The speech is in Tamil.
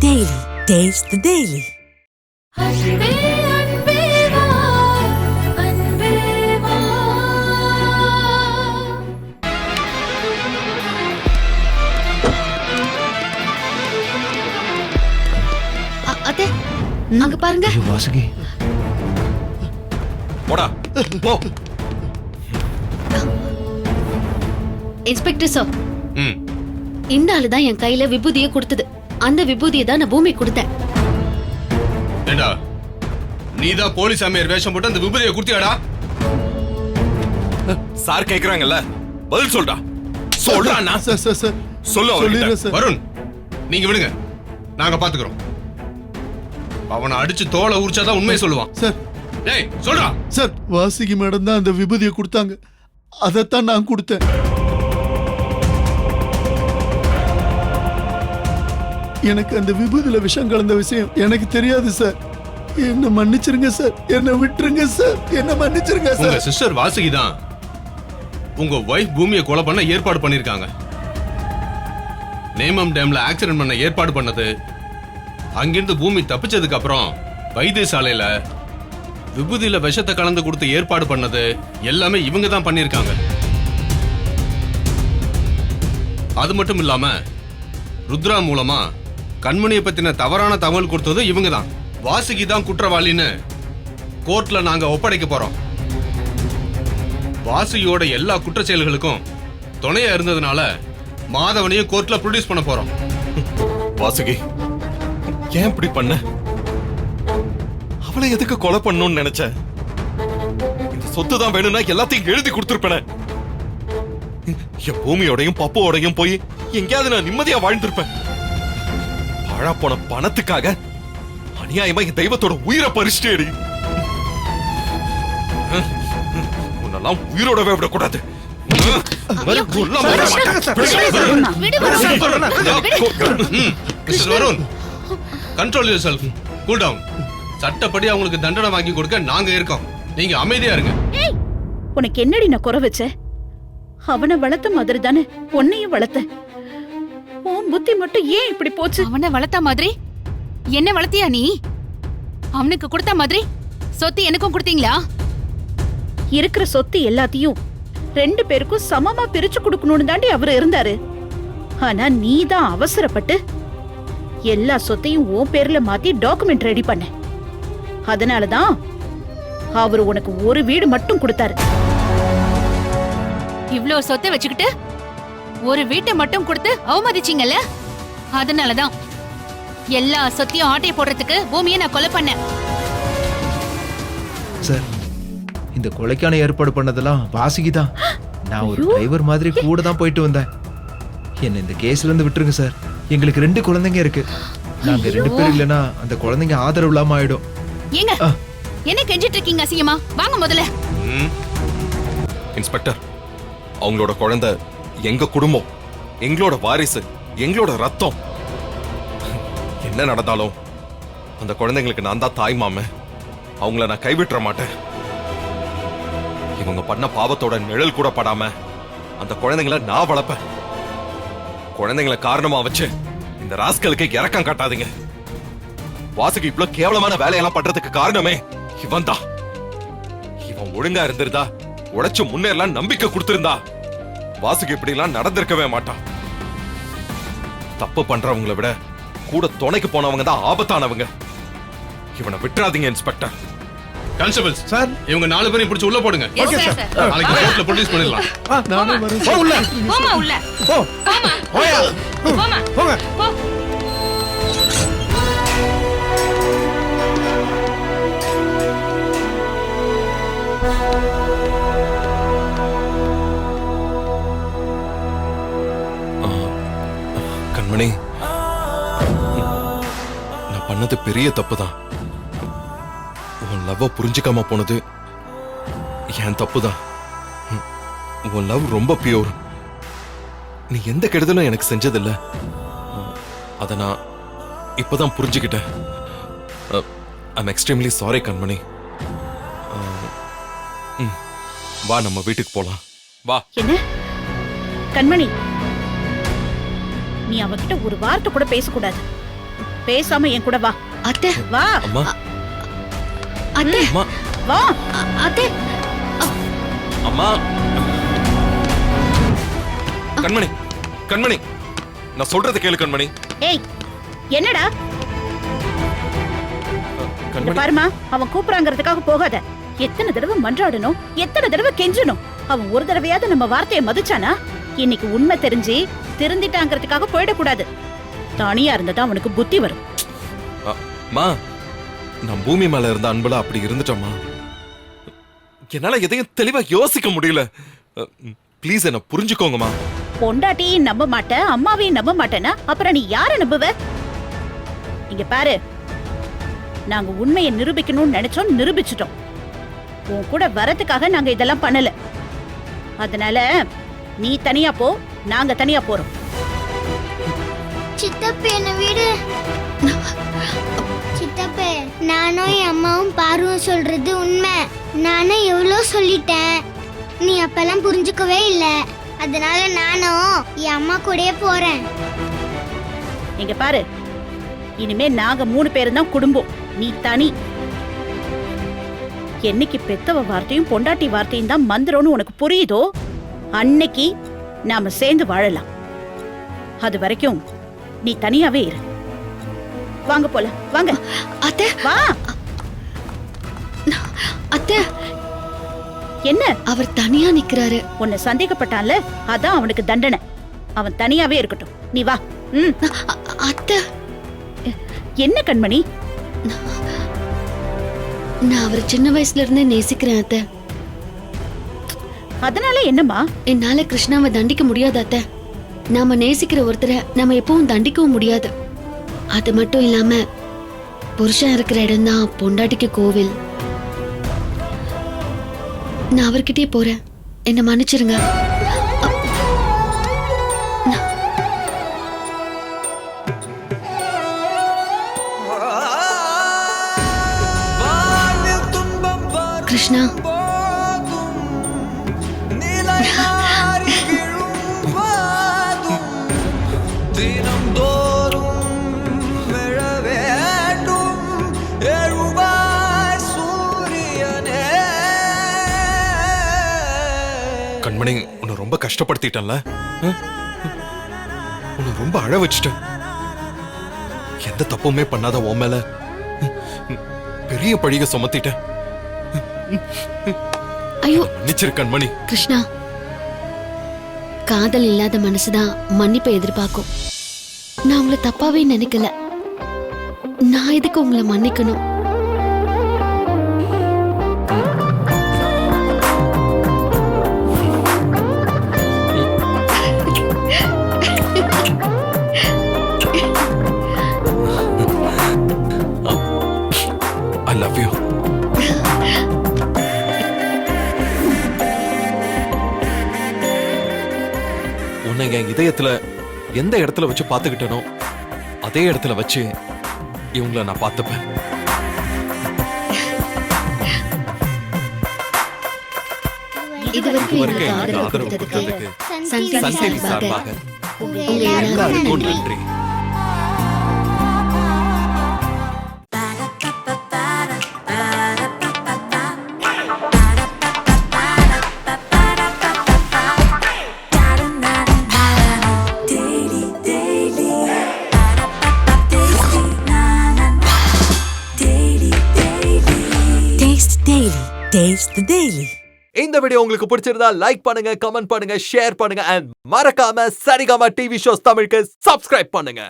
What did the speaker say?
Daily. Taste the Daily. அத்தை அங்க பாருங்க. வாசுகி போடா போ. இன்ஸ்பெக்டர் சார், இந்த ஆளு தான் என் கையில விபூதியை கொடுத்தது. அந்த விபூதியை தான் நான் பூமி கொடுத்தேன். ஏண்டா நீதான் போலீஸ் அம்மையார் வேஷம் போட்டு அந்த விபூதியை கொடுத்தியாடா? சார் கேக்குறாங்கல்ல, பதில் சொல்றா. சொல்றா. சார் சொல்லு அவர்கிட்ட. சார். வருண், நீங்க விடுங்க, நாங்க பாத்துக்கிறோம். அவனை அடிச்சு தோலை உரிச்சாதான் உண்மையை சொல்லுவான். சார் டேய் சொல்றா. சார், வாசுகி மேடம் தான் அந்த விபூதியை கொடுத்தாங்க. அதைத்தான் நான் கொடுத்தேன். எனக்கு அந்த விபூதியில விஷம் கலந்த விஷயம் எனக்கு தெரியாது சார். என்ன மன்னிச்சிருங்க சார், என்ன விட்டுருங்க சார், என்ன மன்னிச்சிருங்க உங்க சார். சிஸ்டர் வாசுகி தான் உங்க வைஃப் பூமியை கொலை பண்ண ஏற்பாடு பண்ணிருக்காங்க. நேமம் டேம்ல ஆக்சிடென்ட் பண்ண ஏற்பாடு பண்ணது, அங்கிருந்து பூமி தப்பிச்சதுக்கு அப்புறம் வைத்தியசாலையில விபூதியில விஷத்தை கலந்து கொடுத்து ஏற்பாடு பண்ணது எல்லாமே இவங்க தான் பண்ணிருக்காங்க. அது மட்டும் இல்லாம ருத்ரா மூலமா கண்மணியை பத்தின தவறான தகவல் கொடுத்தது இவங்க தான். வாசுகி தான் குற்றவாளின்னு கோர்ட்ல நாங்க ஒப்படைக்க போறோம். வாசுகியோட எல்லா குற்ற செயல்களுக்கும் துணையா இருந்ததுனால மாதவனையும் கோர்ட்ல ப்ரொடியூஸ் பண்ண போறோம். வாசுகி ஏன் இப்படி பண்ண? அவளை எதுக்கு கொலை பண்ணணும்னு நினைச்ச? இந்த சொத்து தான் வேணும்னா எல்லாத்தையும் எழுதி கொடுத்திருப்பேன். என் பூமியோடையும் பப்புவோடையும் போய் எங்கேயாவது நான் நிம்மதியா வாழ்ந்திருப்பேன். பழா போன பணத்துக்காக அநியாயமா என் தெய்வத்தோட உயிரை பறிச்சுட்டேடி. உன்னெல்லாம் உயிரோடவே விடக்கூடாது. Control yourself, cool down. சட்டப்படி அவங்களுக்கு தண்டனை வாங்கி கொடுக்க நாங்க இருக்கோம். நீங்க அமைதியா இருங்க. உனக்கு என்னடி நான் குறை வச்ச? அவனை வளர்த்த மாதிரி தானே உன்னையும் வளர்த்த. உன் புத்தி மட்டும் ஏன் இப்படி போச்சு? அவனை வளர்த்த மாதிரி என்ன வளர்த்தியா நீ? அவனுக்கு கொடுத்த மாதிரி சொத்து எனக்கும் கொடுத்தீங்களா? இருக்கிற சொத்து எல்லாத்தையும் 2 பேருக்கும் சமமா பிரிச்சு கொடுக்கணும்னு தாண்டி அவரு இருந்தாரு. ஆனா நீ தான் அவசரப்பட்டு எல்லா சொத்தையும் உன் பேர்ல மாத்தி டாக்குமெண்ட் ரெடி பண்ண. அதனாலதான் அவரு உனக்கு ஒரு வீடு மட்டும் கொடுத்தாரு. இவ்ளோ சொத்தை வச்சுக்கிட்டு ஒரு வீட்டை மட்டும் கொடுத்து அவமதிச்சீங்கல்ல, அதனாலதான் எல்லா சொத்தையும் ஆட்டை போடுறதுக்கு பூமியை நான் கொலை பண்ணேன். சார், இந்த கொலைக்கான ஏற்பாடு பண்ணதெல்லாம் வாசுகி தான். நான் ஒரு டிரைவர் மாதிரி கூட தான் போயிட்டு வந்தேன். என்ன இந்த கேஸ்ல இருந்து விட்டுருங்க சார். எங்களுக்கு 2 குழந்தைங்க இருக்கு. நாங்க 2 பேர் இல்லனா அந்த குழந்தைங்க ஆதரவு இல்லாம ஆயிடும். ஏங்க என்ன கெஞ்சிட்டு இருக்கீங்க அசிங்கமா? வாங்க முதல்ல. இன்ஸ்பெக்டர், அவங்களோட குழந்தை எங்க குடும்பம், எங்களோட வாரிசு, எங்களோட ரத்தம். என்ன நடந்தாலும் அந்த குழந்தைங்களுக்கு நான் தான் தாய் மாம. அவங்கள நான் கைவிட்டுற மாட்டேன். இவங்க பண்ண பாவத்தோட நிழல் கூட படாம அந்த குழந்தைங்களை நான் வளர்ப்பேன். குழந்தைங்களை காரணமா வச்சு இந்த ராஸ்கலுக்கு இரக்கம் காட்டாதீங்க. வாசுகி இவ்வளவு கேவலமான வேலையெல்லாம் பண்றதுக்கு காரணமே இவன் தான். இவன் ஒழுங்கா இருந்திருந்தா, உழைச்சு முன்னேறலாம் நம்பிக்கை கொடுத்திருந்தா வாசுகி இப்படி எல்லாம் நடந்திருக்கவே மாட்டான். தப்பு பண்றவங்களை விட கூட துணைக்கு போனவங்க தான் ஆபத்தானவங்க. இவனை விட்டுறாதீங்க இன்ஸ்பெக்டர். கான்ஸ்டபிள்ஸ் சார், இவங்க 4 பேரையும் பிடிச்சு உள்ள போடுங்க. Okay sir. நாளைக்கு கோர்ட்ல ப்ரொடியூஸ் பண்ணிடலாம். நானே வரேன். போ உள்ள. போமா உள்ள. போ. போமா. போயா. போமா. போங்க. போ. கண்மணி, நான் பண்ணது பெரிய தப்பு தான். உன் லவ் புரிஞ்சுக்காம போனது என் தப்பு தான். உன் லவ் ரொம்ப பியூர். நீ எந்த கெடுதலும் எனக்கு செஞ்சதில்ல. அத நான் இப்பதான் புரிஞ்சுக்கிட்டேன். ஐம் எக்ஸ்ட்ரீம்லி சாரி கண்மணி. வா, நம்ம வீட்டுக்கு போலாம். வா. என்ன கண்மணி, நீ அவகிட்ட ஒரு வார்த்தை கூட பேசக்கூடாது. பேசாம என் கூட வா. அத்தை, வா அம்மா அத்தை, அம்மா வா. அத்தை. அம்மா கண்மணி கண்மணி நான் சொல்றது கேளு கண்மணி. ஏய் என்னடா இங்க கண்மணி பாருமா, அவன் கூப்பிடாங்கிறதுக்காக போகாத. எத்தனை தடவை மன்றாடணும், எத்தனை தடவை கெஞ்சணும். அவன் ஒரு தடவையாவது நம்ம வார்த்தையை மதிச்சானா? இன்னைக்கு உண்மை தெரிஞ்சு திருந்திட்டாங்கிறதுக்காக போயிடக்கூடாது. தனியா இருந்ததா அவனுக்கு புத்தி வரும். அம்மா நான் பூமி மேல இருந்த அன்புல அப்படி இருந்துட்டோம்மா. என்னால எதையும் தெளிவா யோசிக்க முடியல. ப்ளீஸ் என்ன புரிஞ்சுக்கோங்கம்மா. பொண்டாட்டியும் நம்ப மாட்டேன், அம்மாவையும் நம்ப மாட்டேன்னா அப்புறம் நீ யார நம்புவ? இங்க பாரு, நாங்க உண்மையை நிரூபிக்கணும்னு நினைச்சோம், நிரூபிச்சிட்டோம். உன் கூட வரதுக்காக நாங்க இதெல்லாம் பண்ணல. அதனால நீ தனியா போ, நாங்க தனியா போறோம். சித்தப்பே என்ன வீடு. சித்தப்பே, நானும் என் அம்மாவும் பாருவும் சொல்றது உண்மை. நானும் எவ்வளோ சொல்லிட்டேன், நீ அப்பெல்லாம் புரிஞ்சுக்கவே இல்லை. அதனால நானும் என் அம்மா கூடயே போறேன். இங்க பாரு, இனிமே நாங்க 3 பேரும் தான் குடும்பம், நீ தனி. என்னைக்கு பெத்தவ வார்த்தையும் பொண்டாட்டி வார்த்தையும் தான் மந்திரம்னு உனக்கு புரியுதோ அன்னைக்கு நாம சேர்ந்து வாழலாம். அது வரைக்கும் நீ தனியாவே இரு. வாங்க போலாம், வாங்க. அத்தை, வா. அத்தை, என்ன? அவர் தனியா நிக்கிறாரு. உன்னை சந்தேகப்பட்டான்ல, அதான் அவனுக்கு தண்டனை. அவன் தனியாவே இருக்கட்டும், நீ வா. ம். அத்தை, என்ன கண்மணி? நான் அவரை சின்ன வயசுல இருந்தே நேசிக்கிறேன் அத்தை. அதனால என்னம்மா? என்னால கிருஷ்ணாவை தண்டிக்க முடியாது அத்தை. நாம நேசிக்கிற ஒருத்தரை நாம எப்பவும் தண்டிக்கவும் முடியாது. அது மட்டும் இல்லாம புருஷன் இருக்கிற இடம் தான் பொண்டாட்டிக்கு கோவில். நான் அவர்கிட்டயே போறேன், என்ன மன்னிச்சிருங்க. கிருஷ்ணா, கண்மணி உன்னை ரொம்ப கஷ்டப்படுத்திட்டேன்ல. உன்னை ரொம்ப அழ வச்சுட்டேன். எந்த தப்புமே பண்ணாத உன் மேல பெரிய பழிக சுமத்திட்டேன். ஐயோ மன்னிச்சிரு கண்மணி. கிருஷ்ணா, காதல் இல்லாத மனசுதான் மன்னிப்பை எதிர்பார்க்கும். நான் உங்களை தப்பாவே நினைக்கல. நான் எதுக்கு உங்களை மன்னிக்கணும்? I love you. உன்னை என் இதயத்துல எந்த இடத்துல வச்சு பாத்துக்கிட்டனோ அதே இடத்துல வச்சு இவங்கள நான் பார்த்துப்பேன். இதுவரைக்கும் இதுவரைக்கும் எனக்கு எனக்கு ஆதரவு ஆதரவு கொடுத்ததுக்கு கொடுத்ததுக்கு சன் டிவி சன் டிவி சார்பாக சார்பாக உங்க உங்க எல்லாருக்கும் நன்றி. நன்றி. Taste the Daily. Taste the Daily. இந்த வீடியோ உங்களுக்கு பிடிச்சிருந்தா லைக் பண்ணுங்க, கமெண்ட் பண்ணுங்க, ஷேர் பண்ணுங்க and மறக்காம சரிகமா டிவி ஷோஸ் தமிழுக்கு சப்ஸ்கிரைப் பண்ணுங்க.